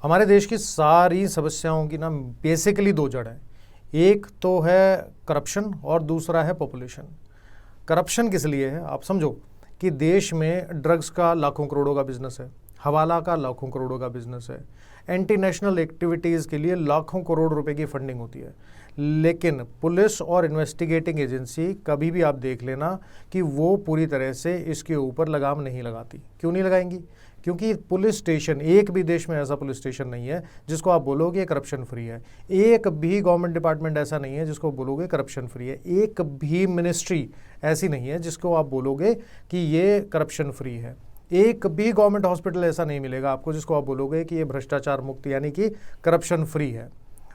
हमारे देश की सारी समस्याओं की ना बेसिकली दो जड़ है। एक तो है करप्शन और दूसरा है पॉपुलेशन। करप्शन किस लिए है, आप समझो कि देश में ड्रग्स का लाखों करोड़ों का बिजनेस है, हवाला का लाखों करोड़ों का बिजनेस है, एंटी नेशनल एक्टिविटीज़ के लिए लाखों करोड़ रुपए की फंडिंग होती है। लेकिन पुलिस और इन्वेस्टिगेटिंग एजेंसी कभी भी आप देख लेना कि वो पूरी तरह से इसके ऊपर लगाम नहीं लगाती। क्यों नहीं लगाएंगी? क्योंकि पुलिस स्टेशन, एक भी देश में ऐसा पुलिस स्टेशन नहीं है जिसको आप बोलोगे करप्शन फ्री है। एक भी गवर्नमेंट डिपार्टमेंट ऐसा नहीं है जिसको बोलोगे करप्शन फ्री है। एक भी मिनिस्ट्री ऐसी नहीं है जिसको आप बोलोगे कि ये करप्शन फ्री है। एक भी गवर्नमेंट हॉस्पिटल ऐसा नहीं मिलेगा आपको जिसको आप बोलोगे कि ये भ्रष्टाचार मुक्त यानी कि करप्शन फ्री है।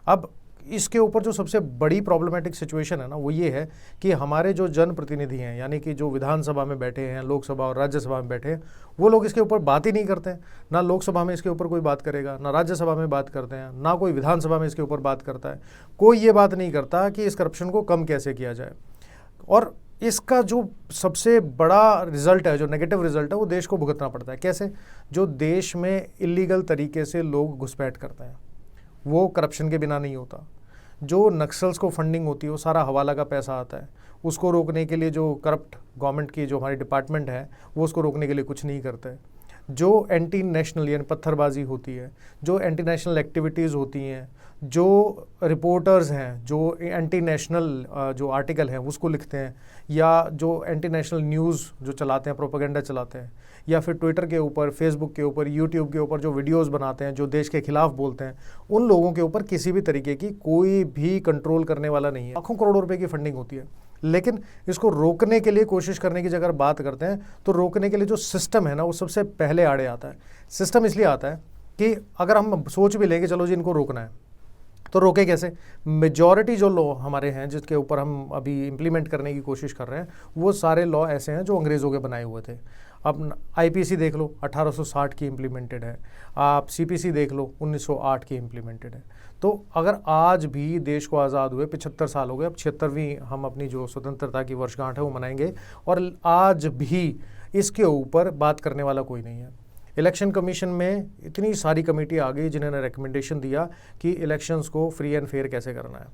अब इसके ऊपर जो सबसे बड़ी प्रॉब्लमेटिक सिचुएशन है ना, वो ये है कि हमारे जो जनप्रतिनिधि हैं, यानी कि जो विधानसभा में बैठे हैं, लोकसभा और राज्यसभा में बैठे हैं, वो लोग इसके ऊपर बात ही नहीं करते हैं। ना लोकसभा में इसके ऊपर कोई बात करेगा, ना राज्यसभा में बात करते हैं, ना कोई विधानसभा में इसके ऊपर बात करता है। कोई ये बात नहीं करता कि इस करप्शन को कम कैसे किया जाए। और इसका जो सबसे बड़ा रिजल्ट है, जो नेगेटिव रिजल्ट है, वो देश को भुगतना पड़ता है। कैसे? जो देश में इलीगल तरीके से लोग घुसपैठ करते हैं वो करप्शन के बिना नहीं होता। जो नक्सल्स को फंडिंग होती है वो सारा हवाला का पैसा आता है। उसको रोकने के लिए जो करप्ट गवर्नमेंट की जो हमारी डिपार्टमेंट है वो उसको रोकने के लिए कुछ नहीं करते। जो एंटी नेशनल यानी पत्थरबाजी होती है, जो एंटी नेशनल एक्टिविटीज़ होती हैं, जो रिपोर्टर्स हैं जो एंटी नेशनल जो आर्टिकल हैं उसको लिखते हैं, या जो एंटी नेशनल न्यूज़ जो चलाते हैं, प्रोपेगेंडा चलाते हैं, या फिर ट्विटर के ऊपर, फेसबुक के ऊपर, यूट्यूब के ऊपर जो वीडियोस बनाते हैं, जो देश के खिलाफ बोलते हैं, उन लोगों के ऊपर किसी भी तरीके की कोई भी कंट्रोल करने वाला नहीं है। लाखों करोड़ों रुपए की फंडिंग होती है, लेकिन इसको रोकने के लिए कोशिश करने की जगह अगर बात करते हैं तो रोकने के लिए जो सिस्टम है ना वो सबसे पहले आड़े आता है। सिस्टम इसलिए आता है कि अगर हम सोच भी लेंगे चलो जी इनको रोकना है, तो रोके कैसे? मेजॉरिटी जो लॉ हमारे हैं जिसके ऊपर हम अभी इम्प्लीमेंट करने की कोशिश कर रहे हैं वो सारे लॉ ऐसे हैं जो अंग्रेज़ों के बनाए हुए थे। अब आईपीसी देख लो 1860 की इम्प्लीमेंटेड है, आप सीपीसी देख लो 1908 की इम्प्लीमेंटेड है। तो अगर आज भी देश को आज़ाद हुए 75 साल हो गए, अब 76वीं हम अपनी जो स्वतंत्रता की वर्षगांठ है वो मनाएंगे, और आज भी इसके ऊपर बात करने वाला कोई नहीं है। इलेक्शन कमीशन में इतनी सारी कमेटी आ गई जिन्होंने रिकमेंडेशन दिया कि इलेक्शंस को फ्री एंड फेयर कैसे करना है,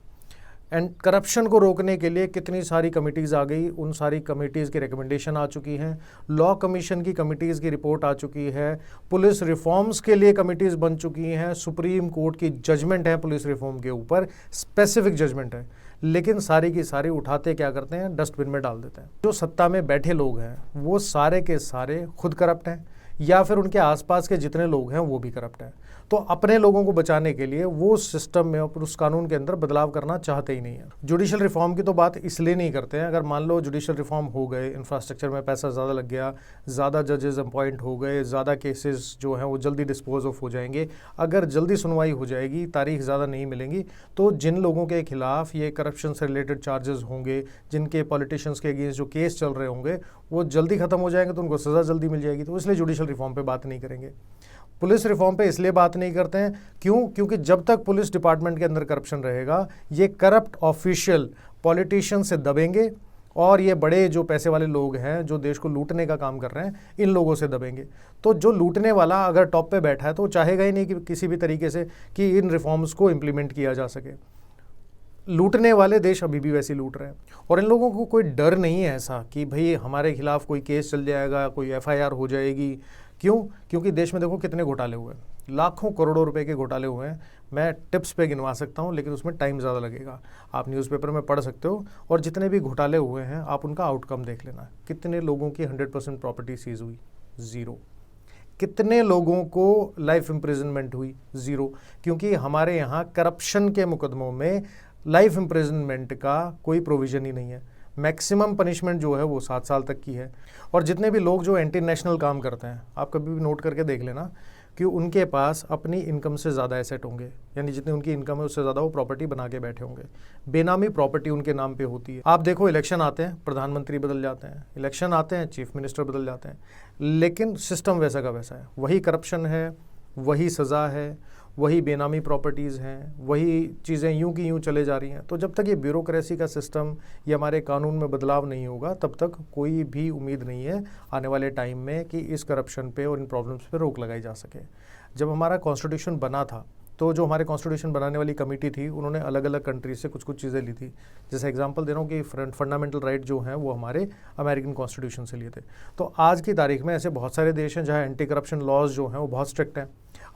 एंड करप्शन को रोकने के लिए कितनी सारी कमिटीज़ आ गई, उन सारी कमिटीज़ की रिकमेंडेशन आ चुकी हैं, लॉ कमीशन की कमिटीज़ की रिपोर्ट आ चुकी है, पुलिस रिफॉर्म्स के लिए कमिटीज़ बन चुकी हैं, सुप्रीम कोर्ट की जजमेंट है पुलिस रिफॉर्म के ऊपर, स्पेसिफिक जजमेंट है। लेकिन सारी की सारी उठाते क्या करते हैं? डस्टबिन में डाल देते हैं। जो सत्ता में बैठे लोग हैं वो सारे के सारे खुद करप्ट हैं, या फिर उनके आसपास के जितने लोग हैं वो भी करप्ट हैं। तो अपने लोगों को बचाने के लिए वो सिस्टम में और उस कानून के अंदर बदलाव करना चाहते ही नहीं है। जुडिशल रिफॉर्म की तो बात इसलिए नहीं करते हैं, अगर मान लो जुडिशल रिफॉर्म हो गए, इंफ्रास्ट्रक्चर में पैसा ज़्यादा लग गया, ज़्यादा जजेस अपॉइंट हो गए, ज़्यादा केसेस जो हैं वो जल्दी डिस्पोज ऑफ हो जाएंगे, अगर जल्दी सुनवाई हो जाएगी, तारीख ज़्यादा नहीं मिलेंगी, तो जिन लोगों के खिलाफ ये करप्शन से रिलेटेड चार्जेस होंगे, जिनके पॉलिटिशियंस के अगेंस्ट जो केस चल रहे होंगे वो जल्दी ख़त्म हो जाएंगे, तो उनको सज़ा जल्दी मिल जाएगी। तो इसलिए जुडिशल रिफॉर्म पे बात नहीं करेंगे। पुलिस रिफॉर्म पे इसलिए बात नहीं करते हैं, क्यों? क्योंकि जब तक पुलिस डिपार्टमेंट के अंदर करप्शन रहेगा, ये करप्ट ऑफिशियल पॉलिटिशियन से दबेंगे, और ये बड़े जो पैसे वाले लोग हैं जो देश को लूटने का काम कर रहे हैं, इन लोगों से दबेंगे। तो जो लूटने वाला अगर टॉप पे बैठा है तो वो चाहेगा ही नहीं कि किसी भी तरीके से कि इन रिफॉर्म्स को इम्प्लीमेंट किया जा सके। लूटने वाले देश अभी भी वैसे लूट रहे हैं, और इन लोगों को कोई डर नहीं है ऐसा कि भाई हमारे खिलाफ कोई केस चल जाएगा, कोई एफआईआर हो जाएगी। क्यों? क्योंकि देश में देखो कितने घोटाले हुए हैं, लाखों करोड़ों रुपए के घोटाले हुए हैं। मैं टिप्स पे गिनवा सकता हूँ लेकिन उसमें टाइम ज़्यादा लगेगा, आप न्यूज़पेपर में पढ़ सकते हो, और जितने भी घोटाले हुए हैं आप उनका आउटकम देख लेना। कितने लोगों की 100% प्रॉपर्टी सीज हुई? ज़ीरो। कितने लोगों को लाइफ इम्प्रिजनमेंट हुई? ज़ीरो। क्योंकि हमारे यहाँ करप्शन के मुकदमों में लाइफ इम्प्रिजनमेंट का कोई प्रोविज़न ही नहीं है। मैक्सिमम पनिशमेंट जो है वो 7 साल तक की है। और जितने भी लोग जो एंटी नेशनल काम करते हैं, आप कभी भी नोट करके देख लेना कि उनके पास अपनी इनकम से ज़्यादा एसेट होंगे, यानी जितनी उनकी इनकम है उससे ज़्यादा वो प्रॉपर्टी बना के बैठे होंगे। बेनामी प्रॉपर्टी उनके नाम पे होती है। आप देखो, इलेक्शन आते हैं, प्रधानमंत्री बदल जाते हैं, इलेक्शन आते हैं, चीफ मिनिस्टर बदल जाते हैं, लेकिन सिस्टम वैसा का वैसा है। वही करप्शन है, वही सज़ा है, वही बेनामी प्रॉपर्टीज़ हैं, वही चीज़ें यूं की यूं चले जा रही हैं। तो जब तक ये ब्यूरोक्रेसी का सिस्टम या हमारे कानून में बदलाव नहीं होगा, तब तक कोई भी उम्मीद नहीं है आने वाले टाइम में कि इस करप्शन पे और इन प्रॉब्लम्स पे रोक लगाई जा सके। जब हमारा कॉन्स्टिट्यूशन बना था तो जो हमारे कॉन्स्टिट्यूशन बनाने वाली कमेटी थी उन्होंने अलग अलग कंट्रीज से कुछ कुछ चीज़ें ली थी। जैसे एग्जांपल दे रहा हूँ कि फंडामेंटल राइट जो हैं वो हमारे अमेरिकन कॉन्स्टिट्यूशन से लिए थे। तो आज की तारीख में ऐसे बहुत सारे देश हैं जहाँ एंटी करप्शन लॉज जो हैं वो बहुत स्ट्रिक्ट हैं।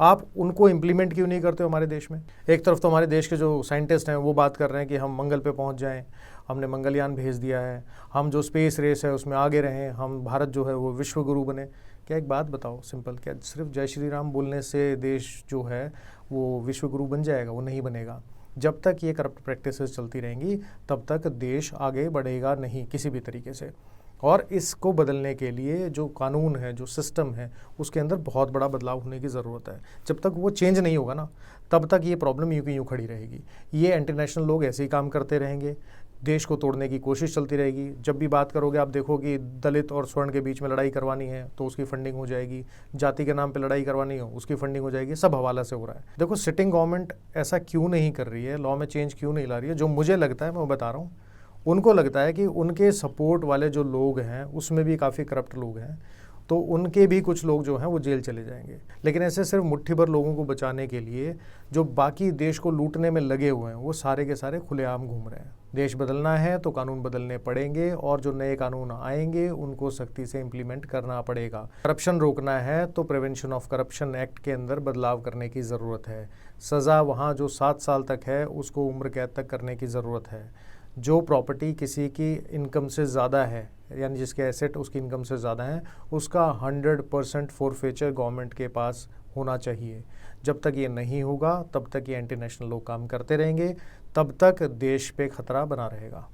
आप उनको इम्प्लीमेंट क्यों नहीं करते हो हमारे देश में? एक तरफ तो हमारे देश के जो साइंटिस्ट हैं वो बात कर रहे हैं कि हम मंगल पे पहुंच जाएं, हमने मंगलयान भेज दिया है, हम जो स्पेस रेस है उसमें आगे रहें, हम भारत जो है वो विश्व गुरु बने। क्या एक बात बताओ सिंपल, क्या सिर्फ जय श्री राम बोलने से देश जो है वो विश्व गुरु बन जाएगा? वो नहीं बनेगा। जब तक ये करप्ट प्रैक्टिसेस चलती रहेंगी तब तक देश आगे बढ़ेगा नहीं किसी भी तरीके से। और इसको बदलने के लिए जो कानून है, जो सिस्टम है, उसके अंदर बहुत बड़ा बदलाव होने की ज़रूरत है। जब तक वो चेंज नहीं होगा ना, तब तक ये प्रॉब्लम यूं की यूं खड़ी रहेगी। ये इंटरनेशनल लोग ऐसे ही काम करते रहेंगे, देश को तोड़ने की कोशिश चलती रहेगी। जब भी बात करोगे आप देखो कि दलित और स्वर्ण के बीच में लड़ाई करवानी है तो उसकी फंडिंग हो जाएगी, जाति के नाम पे लड़ाई करवानी हो उसकी फंडिंग हो जाएगी। सब हवाला से हो रहा है। देखो सिटिंग गवर्नमेंट ऐसा क्यों नहीं कर रही है, लॉ में चेंज क्यों नहीं ला रही है? जो मुझे लगता है मैं वो बता रहा हूँ। उनको लगता है कि उनके सपोर्ट वाले जो लोग हैं उसमें भी काफ़ी करप्ट लोग हैं, तो उनके भी कुछ लोग जो हैं वो जेल चले जाएंगे। लेकिन ऐसे सिर्फ मुट्ठी भर लोगों को बचाने के लिए जो बाकी देश को लूटने में लगे हुए हैं वो सारे के सारे खुलेआम घूम रहे हैं। देश बदलना है तो कानून बदलने पड़ेंगे और जो नए कानून आएंगे उनको सख्ती से इम्प्लीमेंट करना पड़ेगा। करप्शन रोकना है तो प्रिवेंशन ऑफ करप्शन एक्ट के अंदर बदलाव करने की ज़रूरत है। सज़ा वहाँ जो 7 साल तक है उसको उम्र कैद तक करने की ज़रूरत है। जो प्रॉपर्टी किसी की इनकम से ज़्यादा है, यानी जिसके एसेट उसकी इनकम से ज़्यादा है, उसका 100% फोरफेचर गवर्नमेंट के पास होना चाहिए। जब तक ये नहीं होगा तब तक ये इंटरनेशनल लोग काम करते रहेंगे, तब तक देश पे खतरा बना रहेगा।